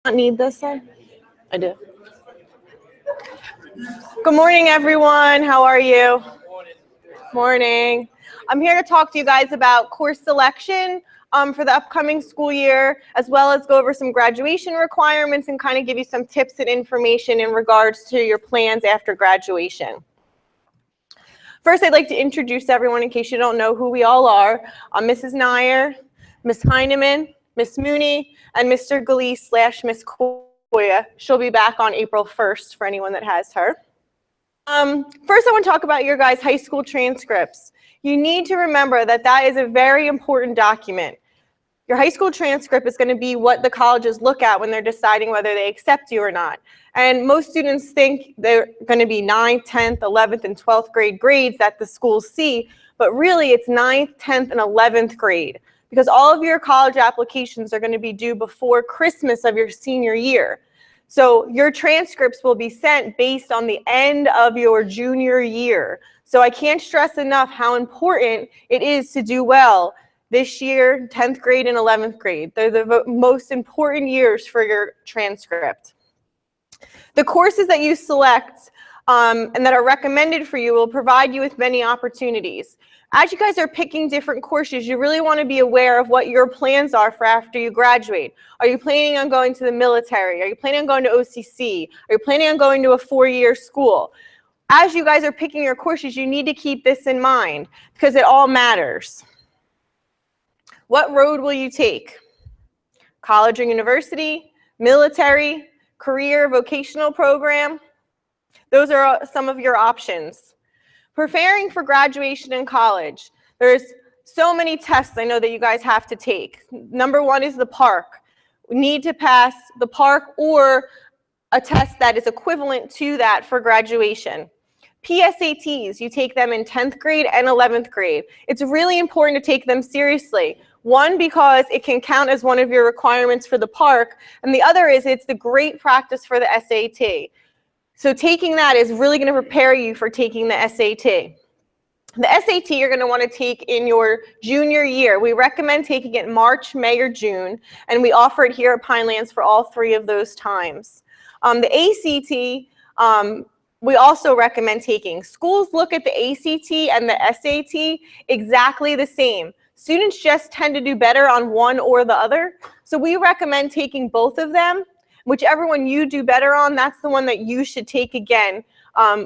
Not need this then? I do. Good morning, everyone. How are you? Morning. I'm here to talk to you guys about course selection for the upcoming school year, as well as go over some graduation requirements and kind of give you some tips and information in regards to your plans after graduation. First, I'd like to introduce everyone in case you don't know who we all are. Mrs. Nair, Ms. Heineman, Ms. Mooney, and Mr. Glee/Miss Koya. She'll be back on April 1st for anyone that has her. First, I want to talk about your guys' high school transcripts. You need to remember that that is a very important document. Your high school transcript is going to be what the colleges look at when they're deciding whether they accept you or not. And most students think they're going to be 9th, 10th, 11th, and 12th grade grades that the schools see, but really it's 9th, 10th, and 11th grade, because all of your college applications are going to be due before Christmas of your senior year. So your transcripts will be sent based on the end of your junior year. So I can't stress enough how important it is to do well this year, 10th grade and 11th grade. They're the most important years for your transcript. The courses that you select and that are recommended for you will provide you with many opportunities. As you guys are picking different courses, you really want to be aware of what your plans are for after you graduate. Are you planning on going to the military? Are you planning on going to OCC? Are you planning on going to a 4-year school? As you guys are picking your courses, you need to keep this in mind because it all matters. What road will you take? College or university, military, career, vocational program? Those are some of your options. Preparing for graduation in college. There's so many tests I know that you guys have to take. Number one is the PARC. We need to pass the PARC or a test that is equivalent to that for graduation. PSATs, you take them in 10th grade and 11th grade. It's really important to take them seriously. One, because it can count as one of your requirements for the PARC, and the other is it's the great practice for the SAT. So taking that is really going to prepare you for taking the SAT. The SAT you're going to want to take in your junior year. We recommend taking it March, May, or June, and we offer it here at Pinelands for all 3 of those times. The ACT, we also recommend taking. Schools look at the ACT and the SAT exactly the same. Students just tend to do better on one or the other, so we recommend taking both of them. Whichever one you do better on, that's the one that you should take again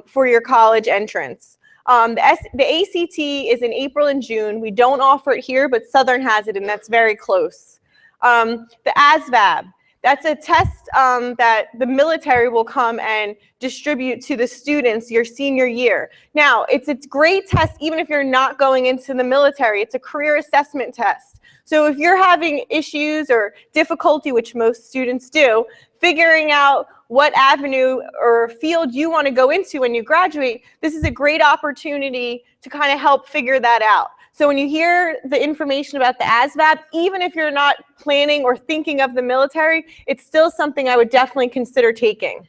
for your college entrance. The ACT is in April and June. We don't offer it here, but Southern has it, and that's very close. The ASVAB, that's a test that the military will come and distribute to the students your senior year. Now, it's a great test even if you're not going into the military. It's a career assessment test. So if you're having issues or difficulty, which most students do, figuring out what avenue or field you want to go into when you graduate, this is a great opportunity to kind of help figure that out. So when you hear the information about the ASVAB, even if you're not planning or thinking of the military, it's still something I would definitely consider taking.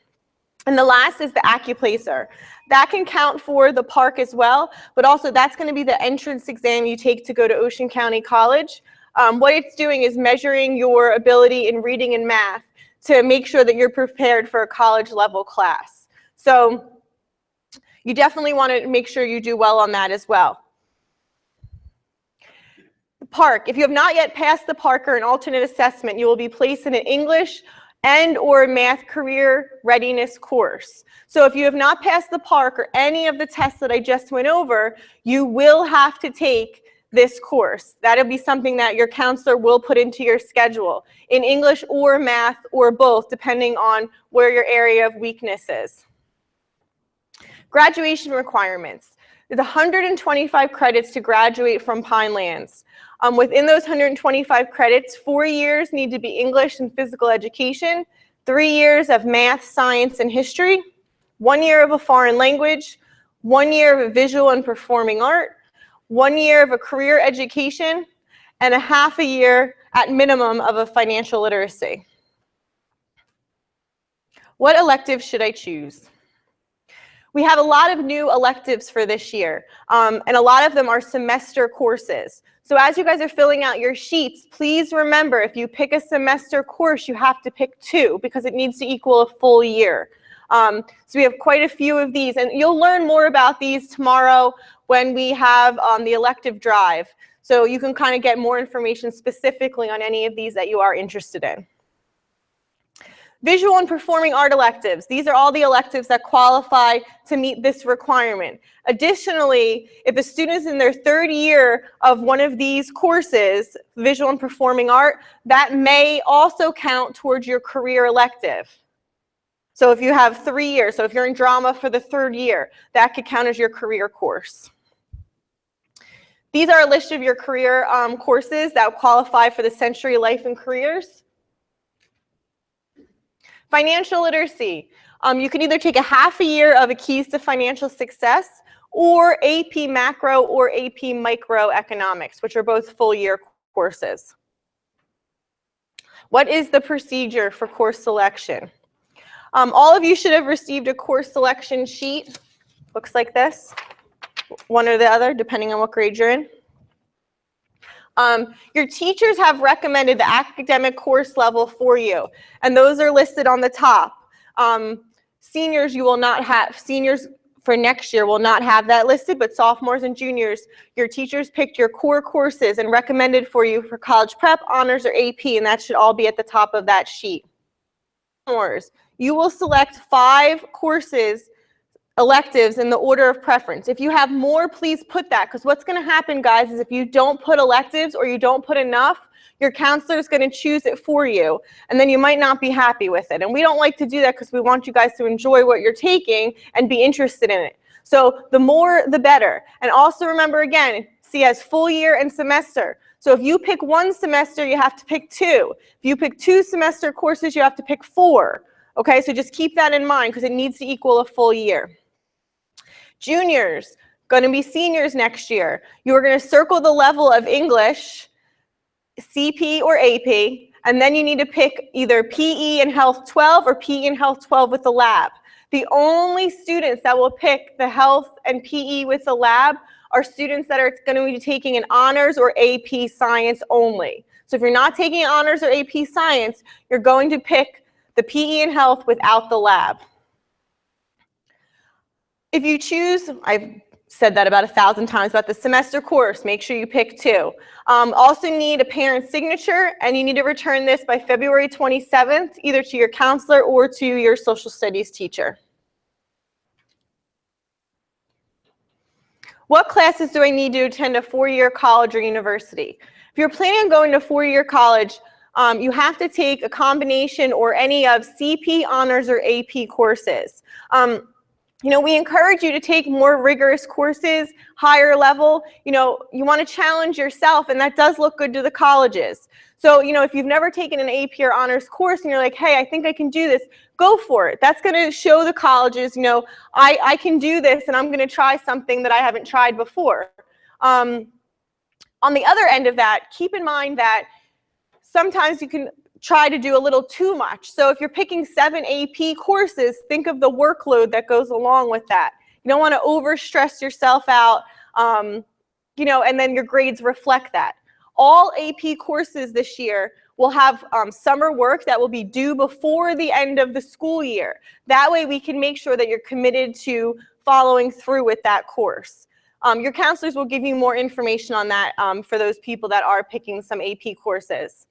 And the last is the AccuPlacer. That can count for the PARC as well, but also that's going to be the entrance exam you take to go to Ocean County College. What it's doing is measuring your ability in reading and math to make sure that you're prepared for a college level class. So you definitely want to make sure you do well on that as well. The PARC, if you have not yet passed the PARC or an alternate assessment, you will be placed in an English and or math career readiness course. So if you have not passed the PARC or any of the tests that I just went over, you will have to take this course. That'll be something that your counselor will put into your schedule in English or math or both, depending on where your area of weakness is. Graduation requirements. There's 125 credits to graduate from Pinelands. Within those 125 credits, 4 years need to be English and physical education, 3 years of math, science, and history, 1 year of a foreign language, 1 year of a visual and performing art, 1 year of a career education, and a half a year at minimum of a financial literacy. What elective should I choose? We have a lot of new electives for this year, and a lot of them are semester courses. So as you guys are filling out your sheets, please remember if you pick a semester course, you have to pick 2 because it needs to equal a full year. So we have quite a few of these, and you'll learn more about these tomorrow when we have the elective drive. So you can kind of get more information specifically on any of these that you are interested in. Visual and performing art electives. These are all the electives that qualify to meet this requirement. Additionally, if a student is in their 3rd year of one of these courses, visual and performing art, that may also count towards your career elective. So if you have 3 years, so if you're in drama for the 3rd year, that could count as your career course. These are a list of your career courses that qualify for the Century Life and Careers. Financial literacy. You can either take a half a year of a Keys to Financial Success or AP Macro or AP Microeconomics, which are both full year courses. What is the procedure for course selection? All of you should have received a course selection sheet. Looks like this, one or the other, depending on what grade you're in. Your teachers have recommended the academic course level for you, and those are listed on the top. Seniors, you will not have, seniors for next year will not have that listed, but sophomores and juniors, your teachers picked your core courses and recommended for you for college prep, honors, or AP, and that should all be at the top of that sheet. Sophomores, you will select 5 courses, electives in the order of preference. If you have more, please put that, because what's going to happen, guys, is if you don't put electives or you don't put enough, your counselor is going to choose it for you, and then you might not be happy with it. And we don't like to do that because we want you guys to enjoy what you're taking and be interested in it. So the more, the better. And also remember, again, see as full year and semester. So if you pick 1 semester, you have to pick 2. If you pick 2 semester courses, you have to pick 4. Okay, so just keep that in mind because it needs to equal a full year. Juniors, going to be seniors next year. You are going to circle the level of English, CP or AP, and then you need to pick either PE and Health 12 or PE and Health 12 with the lab. The only students that will pick the Health and PE with the lab are students that are going to be taking an honors or AP science only. So if you're not taking honors or AP science, you're going to pick the PE and Health without the lab. If you choose, I've said that about 1,000 times about the semester course, make sure you pick 2. Also need a parent signature, and you need to return this by February 27th, either to your counselor or to your social studies teacher. What classes do I need to attend a 4-year college or university? If you're planning on going to 4-year college, you have to take a combination or any of CP, honors, or AP courses. You know, we encourage you to take more rigorous courses, higher level. You know, you want to challenge yourself, and that does look good to the colleges. So, you know, if you've never taken an AP or honors course and you're like, hey, I think I can do this, go for it. That's going to show the colleges, you know, I can do this, and I'm going to try something that I haven't tried before. On the other end of that, keep in mind that sometimes you can try to do a little too much. So if you're picking 7 AP courses, think of the workload that goes along with that. You don't want to overstress yourself out, you know, and then your grades reflect that. All AP courses this year will have summer work that will be due before the end of the school year. That way we can make sure that you're committed to following through with that course. Your counselors will give you more information on that for those people that are picking some AP courses.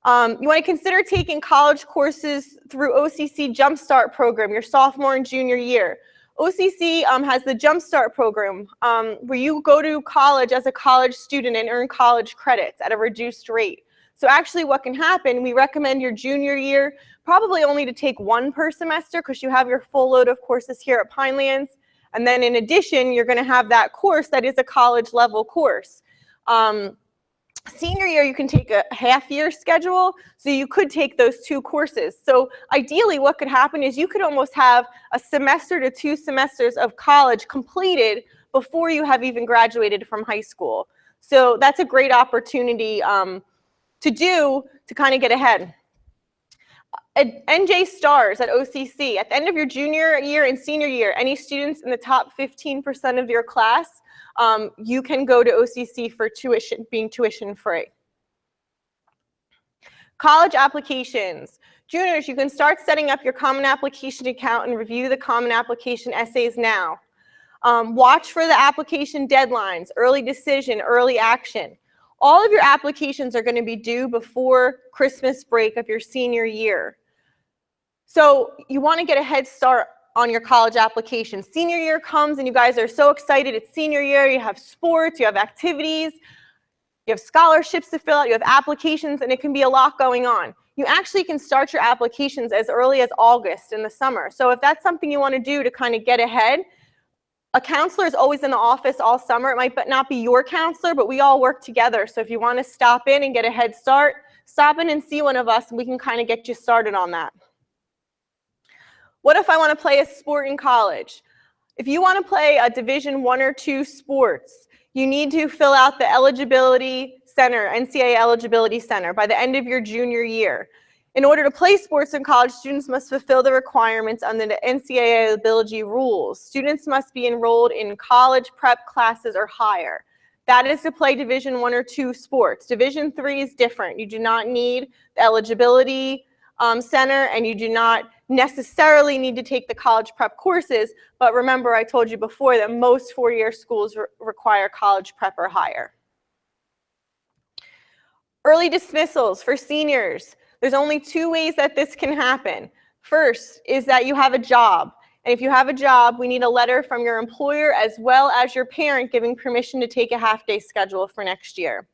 You want to consider taking college courses through OCC Jumpstart program your sophomore and junior year. OCC has the Jumpstart program where you go to college as a college student and earn college credits at a reduced rate. So actually what can happen, we recommend your junior year probably only to take 1 per semester because you have your full load of courses here at Pinelands. And then in addition, you're going to have that course that is a college level course. Senior year, you can take a half-year schedule, so you could take those 2 courses. So ideally, what could happen is you could almost have a semester to 2 semesters of college completed before you have even graduated from high school. So that's a great opportunity to kind of get ahead. NJ stars at OCC. At the end of your junior year and senior year, any students in the top 15% of your class, you can go to OCC for tuition, being tuition free. College applications. Juniors, you can start setting up your Common Application account and review the Common Application essays now. Watch for the application deadlines, early decision, early action. All of your applications are going to be due before Christmas break of your senior year. So you want to get a head start on your college application. Senior year comes and you guys are so excited. It's senior year. You have sports, you have activities, you have scholarships to fill out, you have applications, and it can be a lot going on. You actually can start your applications as early as August in the summer. So if that's something you want to do to kind of get ahead, a counselor is always in the office all summer. It might not be your counselor, but we all work together. So if you want to stop in and get a head start, stop in and see one of us, and we can kind of get you started on that. What if I want to play a sport in college? If you want to play a Division I or II sports, you need to fill out the eligibility center, NCAA eligibility center, by the end of your junior year. In order to play sports in college, students must fulfill the requirements under the NCAA eligibility rules. Students must be enrolled in college prep classes or higher. That is to play Division I or II sports. Division III is different. You do not need the eligibility center, and you do not necessarily need to take the college prep courses, but remember I told you before that most four-year schools require college prep or higher. Early dismissals for seniors. There's only two ways that this can happen. First is that you have a job. And if you have a job, we need a letter from your employer as well as your parent giving permission to take a half-day schedule for next year.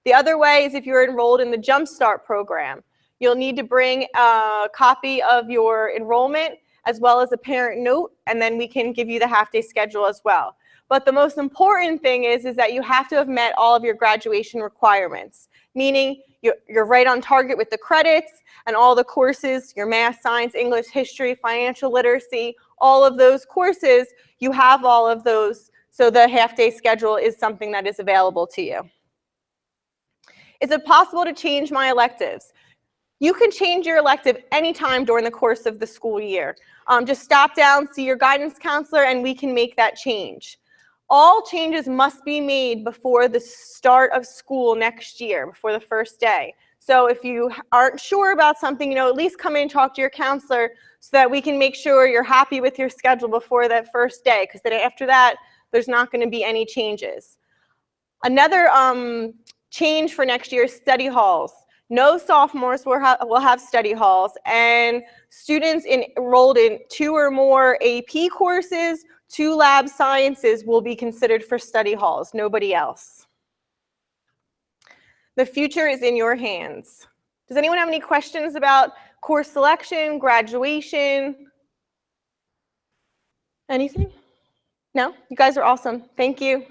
The other way is if you're enrolled in the Jump Start program. You'll need to bring a copy of your enrollment as well as a parent note, and then we can give you the half-day schedule as well. But the most important thing is that you have to have met all of your graduation requirements, meaning you're right on target with the credits and all the courses, your math, science, English, history, financial literacy, all of those courses, you have all of those, so the half-day schedule is something that is available to you. Is it possible to change my electives? You can change your elective anytime during the course of the school year. Just stop down, see your guidance counselor, and we can make that change. All changes must be made before the start of school next year, before the first day. So if you aren't sure about something, at least come in and talk to your counselor so that we can make sure you're happy with your schedule before that first day, because then after that, there's not going to be any changes. Another change for next year is study halls. No sophomores will have study halls, and students enrolled in 2 or more AP courses, 2 lab sciences will be considered for study halls, nobody else. The future is in your hands. Does anyone have any questions about course selection, graduation? Anything? No? You guys are awesome. Thank you.